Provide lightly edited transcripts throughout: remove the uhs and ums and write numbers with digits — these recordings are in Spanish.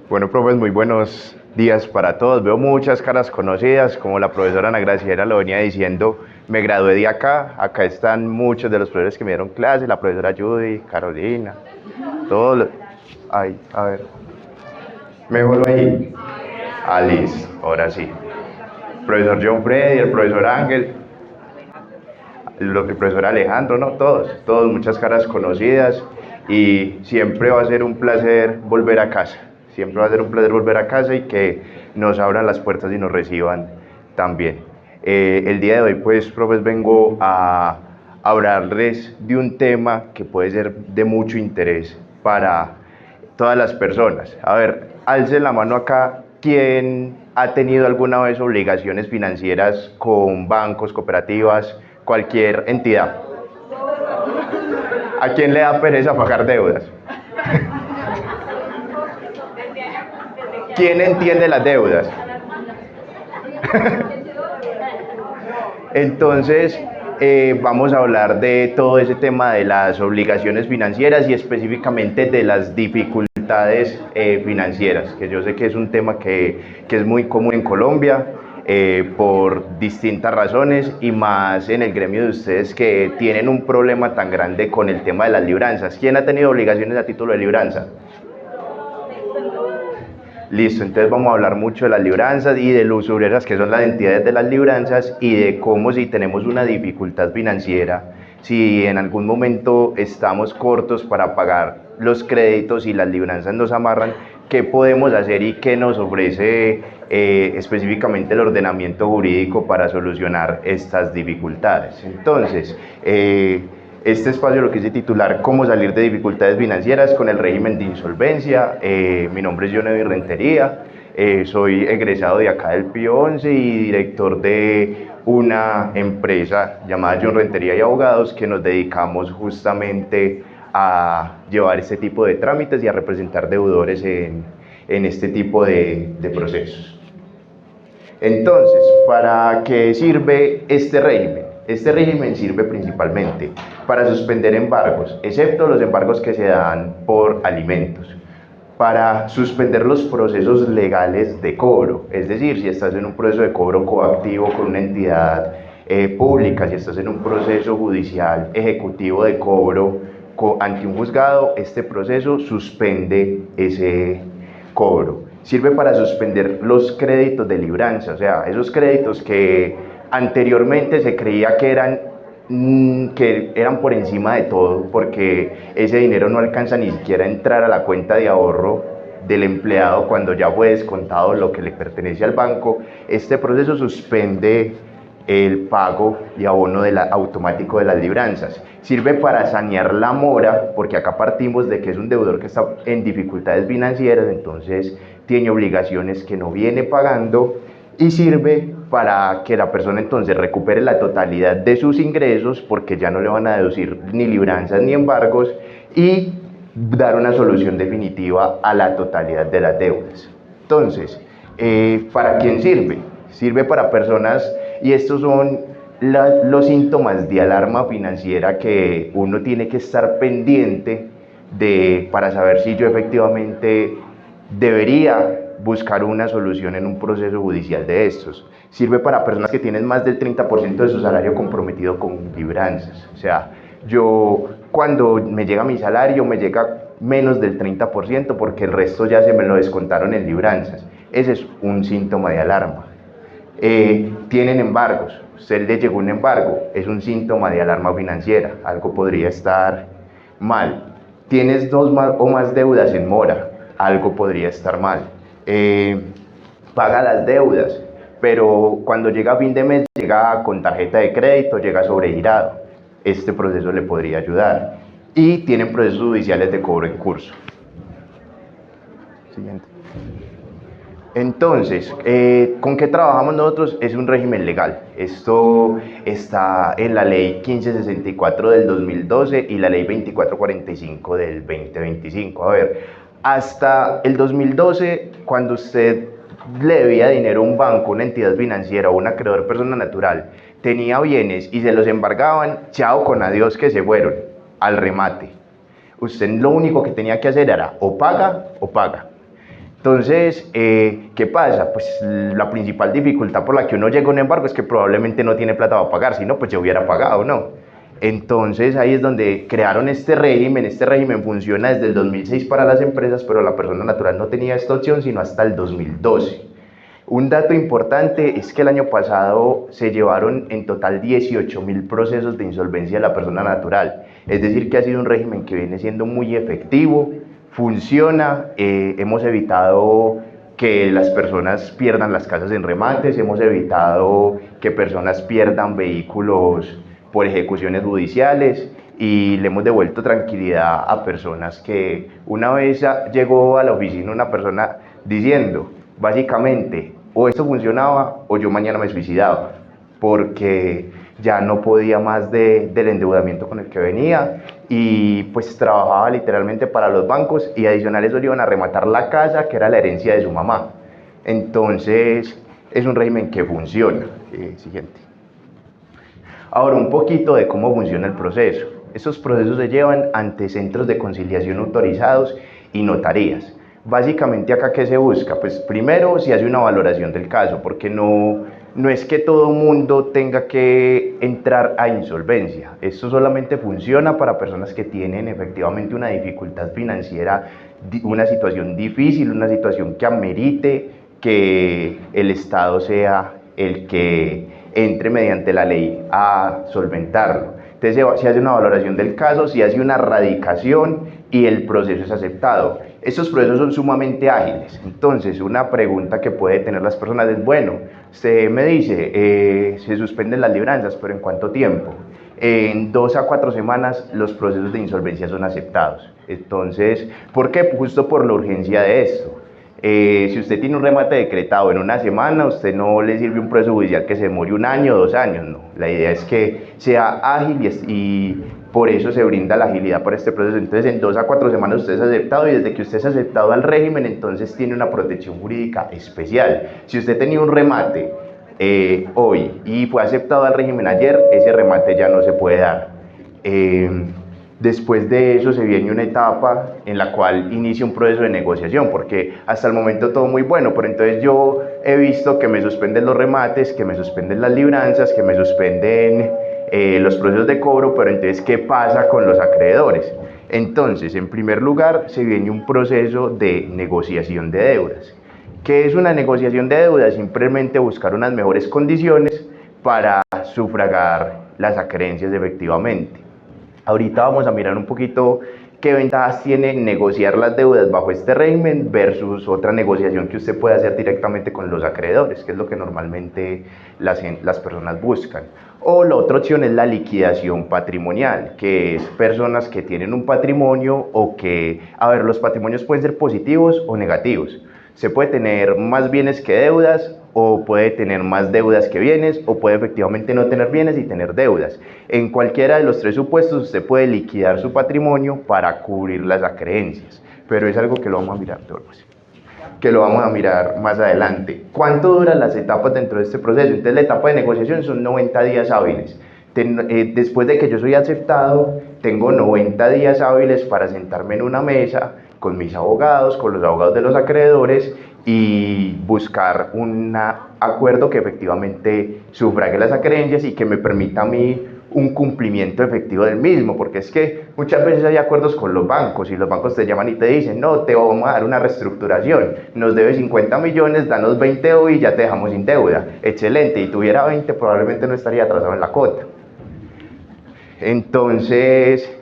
Bueno, profes, muy buenos días para todos. Veo muchas caras conocidas, como la profesora Ana Graciela lo venía diciendo. Me gradué de acá. Acá están muchos de los profesores que me dieron clase, la profesora Judy, Carolina, todos los... Ay, a ver. ¿Mejor ahí? Ah, listo, ahora sí. Profesor John Freddy, el profesor Ángel, el profesor Alejandro, no, todos, muchas caras conocidas y siempre va a ser un placer volver a casa, siempre va a ser un placer volver a casa y que nos abran las puertas y nos reciban también. El día de hoy, pues, profes, vengo a hablarles de un tema que puede ser de mucho interés para todas las personas. A ver, alce la mano acá, ¿quién ha tenido alguna vez obligaciones financieras con bancos, cooperativas, cualquier entidad? ¿A quién le da pereza pagar deudas? ¿Quién entiende las deudas? Entonces, vamos a hablar de todo ese tema de las obligaciones financieras y específicamente de las dificultades financieras, que yo sé que es un tema que es muy común en Colombia por distintas razones y más en el gremio de ustedes que tienen un problema tan grande con el tema de las libranzas. ¿Quién ha tenido obligaciones a título de libranza? Listo, entonces vamos a hablar mucho de las libranzas y de los usureras, que son las entidades de las libranzas, y de cómo si tenemos una dificultad financiera, si en algún momento estamos cortos para pagar los créditos y las libranzas nos amarran, qué podemos hacer y qué nos ofrece específicamente el ordenamiento jurídico para solucionar estas dificultades. Entonces, este espacio lo quise titular Cómo salir de dificultades financieras con el régimen de insolvencia. Mi nombre es Johnny Rentería, soy egresado de acá del Pío 11 y director de una empresa llamada John Rentería y Abogados que nos dedicamos justamente a llevar este tipo de trámites y a representar deudores en este tipo de procesos. Entonces, ¿para qué sirve este régimen? Este régimen sirve principalmente para suspender embargos, excepto los embargos que se dan por alimentos, para suspender los procesos legales de cobro, es decir, si estás en un proceso de cobro coactivo con una entidad pública, si estás en un proceso judicial ejecutivo de cobro ante un juzgado, este proceso suspende ese cobro. Sirve para suspender los créditos de libranza, o sea, esos créditos que anteriormente se creía que eran por encima de todo, porque ese dinero no alcanza ni siquiera a entrar a la cuenta de ahorro del empleado cuando ya fue descontado lo que le pertenece al banco. Este proceso suspende el pago y abono automático de las libranzas. Sirve para sanear la mora, porque acá partimos de que es un deudor que está en dificultades financieras, entonces tiene obligaciones que no viene pagando, y sirve para que la persona entonces recupere la totalidad de sus ingresos, porque ya no le van a deducir ni libranzas ni embargos, y dar una solución definitiva a la totalidad de las deudas. Entonces, ¿para quién sirve? Sirve para personas, y estos son los síntomas de alarma financiera que uno tiene que estar pendiente para saber si yo efectivamente debería buscar una solución en un proceso judicial de estos. Sirve para personas que tienen más del 30% de su salario comprometido con libranzas. O sea, yo cuando me llega mi salario me llega menos del 30% porque el resto ya se me lo descontaron en libranzas. Ese es un síntoma de alarma. Tienen embargos, usted le llegó un embargo, es un síntoma de alarma financiera, algo podría estar mal. Tienes dos o más deudas en mora, algo podría estar mal. Paga las deudas, pero cuando llega a fin de mes llega con tarjeta de crédito, llega sobregirado. Este proceso le podría ayudar. Y tienen procesos judiciales de cobro en curso. Siguiente. Entonces, ¿con qué trabajamos nosotros? Es un régimen legal. Esto está en la ley 1564 del 2012 y la ley 2445 del 2025. A ver, hasta el 2012, cuando usted le debía dinero a un banco, una entidad financiera o un acreedor persona natural, tenía bienes y se los embargaban, chao con adiós que se fueron, al remate. Usted lo único que tenía que hacer era o paga o paga. Entonces, ¿qué pasa? Pues la principal dificultad por la que uno llega a un embargo es que probablemente no tiene plata para pagar, si no, pues yo hubiera pagado, ¿no? Entonces ahí es donde crearon este régimen funciona desde el 2006 para las empresas, pero la persona natural no tenía esta opción sino hasta el 2012. Un dato importante es que el año pasado se llevaron en total 18.000 procesos de insolvencia de la persona natural, es decir que ha sido un régimen que viene siendo muy efectivo, funciona, hemos evitado que las personas pierdan las casas en remates, hemos evitado que personas pierdan vehículos por ejecuciones judiciales y le hemos devuelto tranquilidad a personas que una vez llegó a la oficina una persona diciendo, básicamente, o esto funcionaba o yo mañana me suicidaba, porque ya no podía más del endeudamiento con el que venía y pues trabajaba literalmente para los bancos y adicional eso le iban a rematar la casa que era la herencia de su mamá. Entonces es un régimen que funciona. Siguiente. Ahora un poquito de cómo funciona el proceso. Estos procesos se llevan ante centros de conciliación autorizados y notarías. Básicamente acá ¿qué se busca? Pues primero se hace una valoración del caso, porque no es que todo mundo tenga que entrar a insolvencia. Esto solamente funciona para personas que tienen efectivamente una dificultad financiera, una situación difícil, una situación que amerite que el Estado sea el que entre mediante la ley a solventarlo. Entonces se hace una valoración del caso, se hace una radicación y el proceso es aceptado. Estos procesos son sumamente ágiles. Entonces una pregunta que puede tener las personas es, bueno, usted me dice, se suspenden las libranzas, pero ¿en cuánto tiempo? En 2 a 4 semanas los procesos de insolvencia son aceptados. Entonces, ¿por qué? Justo por la urgencia de esto. Si usted tiene un remate decretado en una semana, usted no le sirve un proceso judicial que se demore 1 año, 2 años, no. La idea es que sea ágil y por eso se brinda la agilidad para este proceso. Entonces, en 2 a 4 semanas usted es aceptado y desde que usted es aceptado al régimen, entonces tiene una protección jurídica especial. Si usted tenía un remate hoy y fue aceptado al régimen ayer, ese remate ya no se puede dar. Después de eso se viene una etapa en la cual inicia un proceso de negociación, porque hasta el momento todo muy bueno, pero entonces yo he visto que me suspenden los remates, que me suspenden las libranzas, que me suspenden los procesos de cobro, pero entonces ¿qué pasa con los acreedores? Entonces, en primer lugar, se viene un proceso de negociación de deudas. ¿Qué es una negociación de deudas? Simplemente buscar unas mejores condiciones para sufragar las acreencias efectivamente. Ahorita vamos a mirar un poquito qué ventajas tiene negociar las deudas bajo este régimen versus otra negociación que usted puede hacer directamente con los acreedores, que es lo que normalmente las personas buscan. O la otra opción es la liquidación patrimonial, que es personas que tienen un patrimonio o que, a ver, los patrimonios pueden ser positivos o negativos. Se puede tener más bienes que deudas, o puede tener más deudas que bienes, o puede efectivamente no tener bienes y tener deudas. En cualquiera de los tres supuestos usted puede liquidar su patrimonio para cubrir las acreencias, pero es algo que lo vamos a mirar, más adelante. ¿Cuánto duran las etapas dentro de este proceso? Entonces la etapa de negociación son 90 días hábiles. Después de que yo soy aceptado, tengo 90 días hábiles para sentarme en una mesa con mis abogados, con los abogados de los acreedores y buscar un acuerdo que efectivamente sufrague las acreencias y que me permita a mí un cumplimiento efectivo del mismo, porque es que muchas veces hay acuerdos con los bancos y los bancos te llaman y te dicen, no, te vamos a dar una reestructuración, nos debes 50 millones, danos 20 hoy y ya te dejamos sin deuda. Excelente, y tuviera 20 probablemente no estaría atrasado en la cuota. Entonces,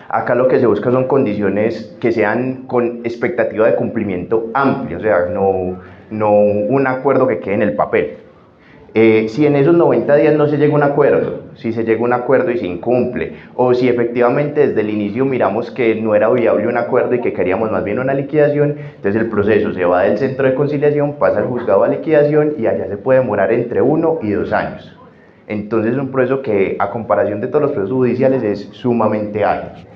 acá lo que se busca son condiciones que sean con expectativa de cumplimiento amplia, o sea, no un acuerdo que quede en el papel. Si en esos 90 días no se llega a un acuerdo, si se llega a un acuerdo y se incumple, o si efectivamente desde el inicio miramos que no era viable un acuerdo y que queríamos más bien una liquidación, entonces el proceso se va del centro de conciliación, pasa al juzgado a liquidación y allá se puede demorar entre 1 y 2 años. Entonces es un proceso que a comparación de todos los procesos judiciales es sumamente ágil.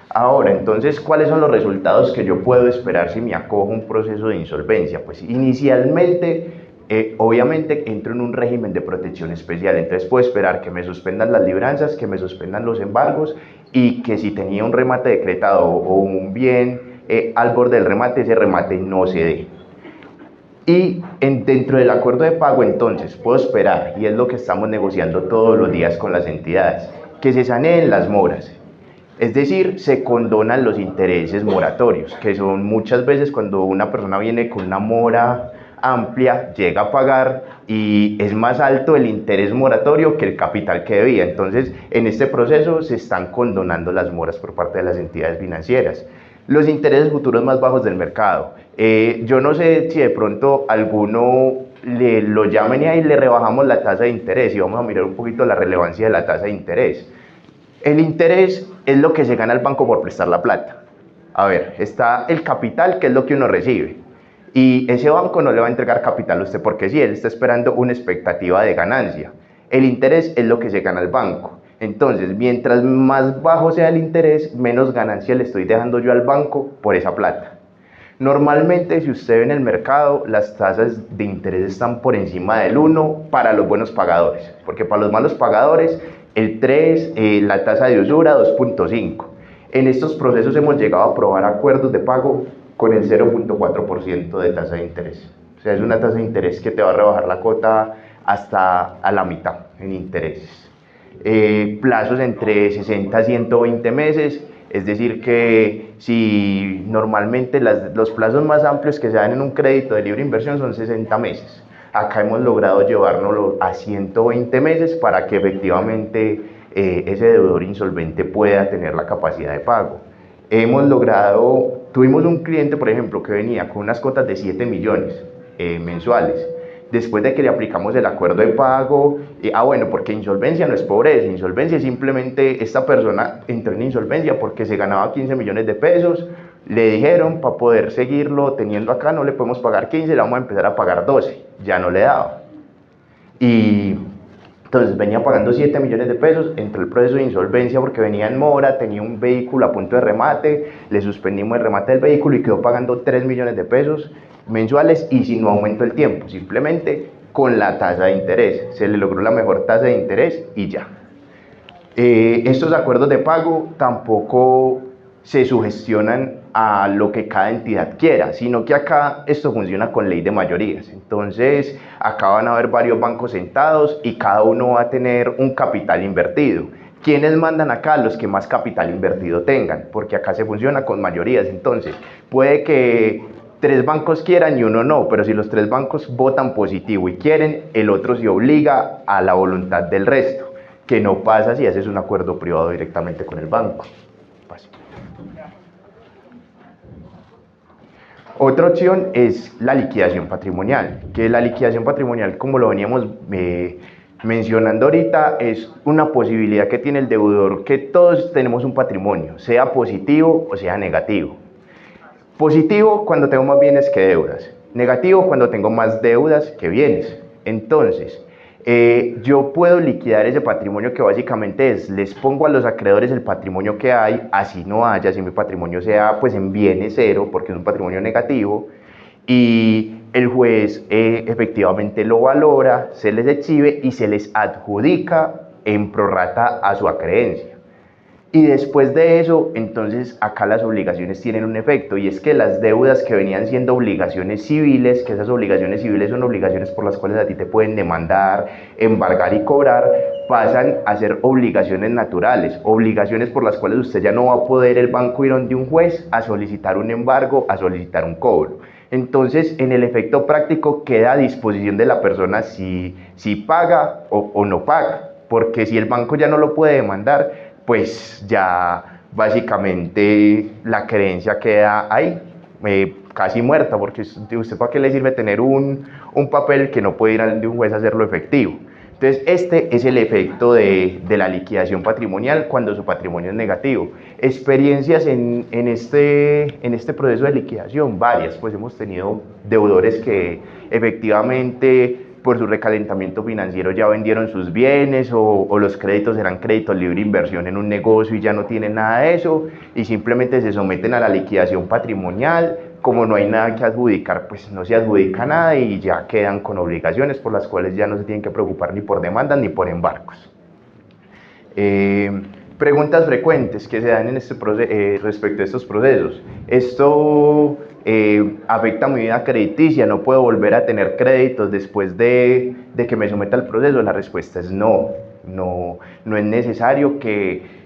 Ahora, entonces, ¿cuáles son los resultados que yo puedo esperar si me acojo a un proceso de insolvencia? Pues inicialmente obviamente entro en un régimen de protección especial, entonces puedo esperar que me suspendan las libranzas, que me suspendan los embargos y que si tenía un remate decretado o un bien al borde del remate, ese remate no se dé. Y dentro del acuerdo de pago, entonces, puedo esperar, y es lo que estamos negociando todos los días con las entidades, que se saneen las moras. Es decir, se condonan los intereses moratorios, que son muchas veces cuando una persona viene con una mora amplia, llega a pagar y es más alto el interés moratorio que el capital que debía. Entonces, en este proceso se están condonando las moras por parte de las entidades financieras. Los intereses futuros más bajos del mercado. Yo no sé si de pronto alguno lo llamen y ahí le rebajamos la tasa de interés y vamos a mirar un poquito la relevancia de la tasa de interés. El interés es lo que se gana el banco por prestar la plata. A ver, está el capital, que es lo que uno recibe. Y ese banco no le va a entregar capital a usted porque sí, él está esperando una expectativa de ganancia. El interés es lo que se gana el banco. Entonces, mientras más bajo sea el interés, menos ganancia le estoy dejando yo al banco por esa plata. Normalmente, si usted ve en el mercado, las tasas de interés están por encima del 1 para los buenos pagadores, porque para los malos pagadores, el 3, la tasa de usura 2.5. En estos procesos hemos llegado a aprobar acuerdos de pago con el 0.4% de tasa de interés. O sea, es una tasa de interés que te va a rebajar la cuota hasta a la mitad en intereses. Plazos entre 60 a 120 meses, es decir que si normalmente los plazos más amplios que se dan en un crédito de libre inversión son 60 meses, acá hemos logrado llevárnoslo a 120 meses para que efectivamente ese deudor insolvente pueda tener la capacidad de pago. Tuvimos un cliente, por ejemplo, que venía con unas cuotas de 7 millones mensuales. Después de que le aplicamos el acuerdo de pago, bueno, porque insolvencia no es pobreza, insolvencia es simplemente esta persona entró en insolvencia porque se ganaba 15 millones de pesos, le dijeron para poder seguirlo teniendo acá no le podemos pagar 15, le vamos a empezar a pagar 12, ya no le daba. Y entonces venía pagando 7 millones de pesos, entró el proceso de insolvencia porque venía en mora, tenía un vehículo a punto de remate, le suspendimos el remate del vehículo y quedó pagando 3 millones de pesos mensuales y si no aumentó el tiempo, simplemente con la tasa de interés. Se le logró la mejor tasa de interés y ya. Estos acuerdos de pago tampoco se sugestionan a lo que cada entidad quiera, sino que acá esto funciona con ley de mayorías. Entonces, acá van a haber varios bancos sentados y cada uno va a tener un capital invertido. ¿Quiénes mandan acá? Los que más capital invertido tengan, porque acá se funciona con mayorías. Entonces, puede que 3 bancos quieran y uno no, pero si los 3 bancos votan positivo y quieren, el otro se obliga a la voluntad del resto, que no pasa si haces un acuerdo privado directamente con el banco. Otra opción es la liquidación patrimonial, que la liquidación patrimonial, como lo veníamos mencionando ahorita, es una posibilidad que tiene el deudor, que todos tenemos un patrimonio, sea positivo o sea negativo. Positivo cuando tengo más bienes que deudas, negativo cuando tengo más deudas que bienes. Entonces, yo puedo liquidar ese patrimonio que básicamente es, les pongo a los acreedores el patrimonio que hay, así no haya, si mi patrimonio sea pues en bienes cero, porque es un patrimonio negativo, y el juez efectivamente lo valora, se les exhibe y se les adjudica en prorrata a su acreencia. Y después de eso, entonces acá las obligaciones tienen un efecto y es que las deudas que venían siendo obligaciones civiles, que esas obligaciones civiles son obligaciones por las cuales a ti te pueden demandar, embargar y cobrar, pasan a ser obligaciones naturales, obligaciones por las cuales usted ya no va a poder el banco ir donde un juez a solicitar un embargo, a solicitar un cobro. Entonces, en el efecto práctico queda a disposición de la persona si paga o no paga, porque si el banco ya no lo puede demandar, pues ya básicamente la creencia queda ahí, casi muerta, porque usted para qué le sirve tener un papel que no puede ir ante un juez a hacerlo efectivo. Entonces este es el efecto de la liquidación patrimonial cuando su patrimonio es negativo. Experiencias en este proceso de liquidación, varias, pues hemos tenido deudores que efectivamente por su recalentamiento financiero ya vendieron sus bienes o los créditos eran créditos libre inversión en un negocio y ya no tienen nada de eso y simplemente se someten a la liquidación patrimonial como no hay nada que adjudicar, pues no se adjudica nada y ya quedan con obligaciones por las cuales ya no se tienen que preocupar ni por demandas ni por embargos. Preguntas frecuentes que se dan en respecto a estos procesos. ¿Esto afecta mi vida crediticia? ¿No puedo volver a tener créditos después de que me someta al proceso? La respuesta es no. No es necesario que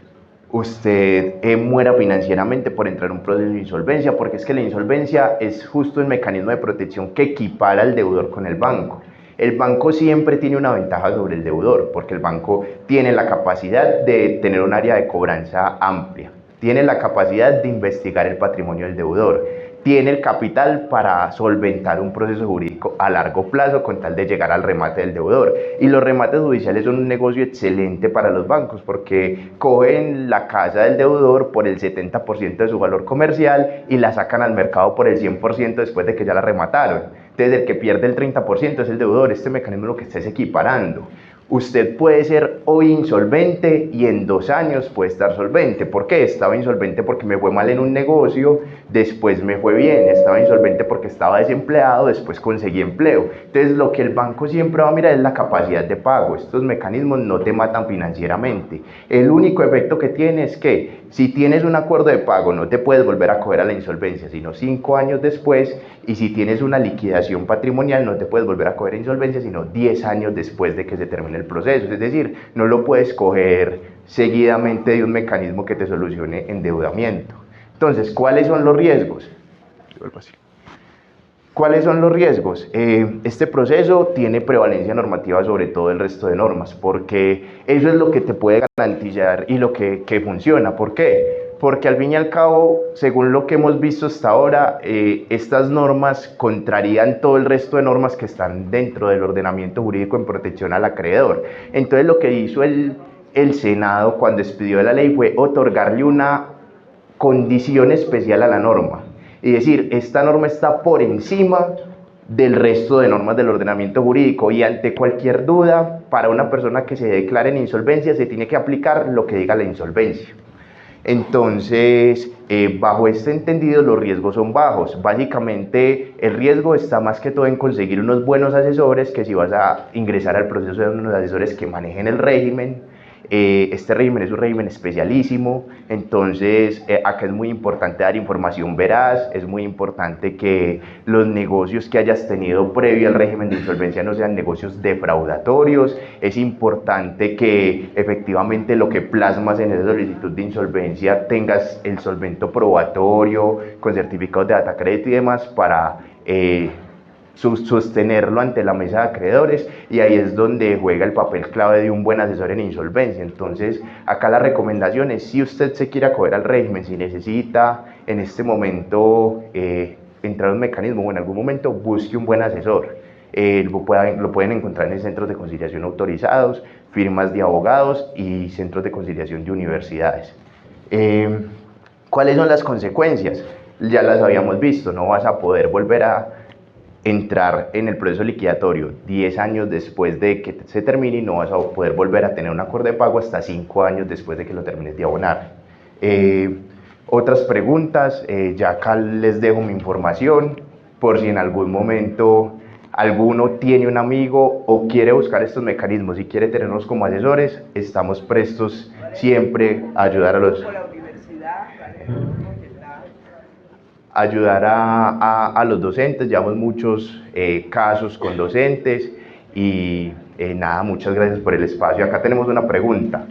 usted muera financieramente por entrar en un proceso de insolvencia, porque es que la insolvencia es justo el mecanismo de protección que equipara al deudor con el banco. El banco siempre tiene una ventaja sobre el deudor, porque el banco tiene la capacidad de tener un área de cobranza amplia, tiene la capacidad de investigar el patrimonio del deudor, tiene el capital para solventar un proceso jurídico a largo plazo con tal de llegar al remate del deudor. Y los remates judiciales son un negocio excelente para los bancos porque cogen la casa del deudor por el 70% de su valor comercial y la sacan al mercado por el 100% después de que ya la remataron. Entonces el que pierde el 30% es el deudor. Este mecanismo lo que está es equiparando. Usted puede ser hoy insolvente y en 2 años puede estar solvente. ¿Por qué? Estaba insolvente porque me fue mal en un negocio, después me fue bien. Estaba insolvente porque estaba desempleado, después conseguí empleo. Entonces lo que el banco siempre va a mirar es la capacidad de pago. Estos mecanismos no te matan financieramente. El único efecto que tiene es que si tienes un acuerdo de pago no te puedes volver a coger a la insolvencia, sino 5 años después, y si tienes una liquidación patrimonial no te puedes volver a coger a insolvencia, sino 10 años después de que se termine el proceso. Es decir, no lo puedes coger seguidamente de un mecanismo que te solucione endeudamiento. Entonces, ¿cuáles son los riesgos? ¿Cuáles son los riesgos? Este proceso tiene prevalencia normativa sobre todo el resto de normas, porque eso es lo que te puede garantizar y lo que funciona. ¿Por qué? Porque al fin y al cabo, según lo que hemos visto hasta ahora, estas normas contrarían todo el resto de normas que están dentro del ordenamiento jurídico en protección al acreedor. Entonces lo que hizo el Senado cuando expidió la ley fue otorgarle una condición especial a la norma. Es decir, esta norma está por encima del resto de normas del ordenamiento jurídico y ante cualquier duda, para una persona que se declare en insolvencia, se tiene que aplicar lo que diga la insolvencia. Entonces, bajo este entendido, los riesgos son bajos. Básicamente, el riesgo está más que todo en conseguir unos buenos asesores, que si vas a ingresar al proceso de unos asesores que manejen el régimen. Este régimen es un régimen especialísimo, entonces acá es muy importante dar información veraz, es muy importante que los negocios que hayas tenido previo al régimen de insolvencia no sean negocios defraudatorios, es importante que efectivamente lo que plasmas en esa solicitud de insolvencia tengas el solvento probatorio con certificados de data crédito y demás para sostenerlo ante la mesa de acreedores, y ahí es donde juega el papel clave de un buen asesor en insolvencia. Entonces acá la recomendación es, si usted se quiere acoger al régimen, si necesita en este momento entrar a un mecanismo o en algún momento, busque un buen asesor. Lo pueden encontrar en centros de conciliación autorizados, firmas de abogados y centros de conciliación de universidades. ¿Cuáles son las consecuencias? Ya las habíamos visto, no vas a poder volver a entrar en el proceso liquidatorio 10 años después de que se termine y no vas a poder volver a tener un acuerdo de pago hasta 5 años después de que lo termines de abonar. Otras preguntas, ya acá les dejo mi información por si en algún momento alguno tiene un amigo o quiere buscar estos mecanismos y quiere tenernos como asesores, estamos prestos siempre a ayudar a los... ayudar a los docentes. Llevamos muchos casos con docentes y nada, muchas gracias por el espacio. Acá tenemos una pregunta.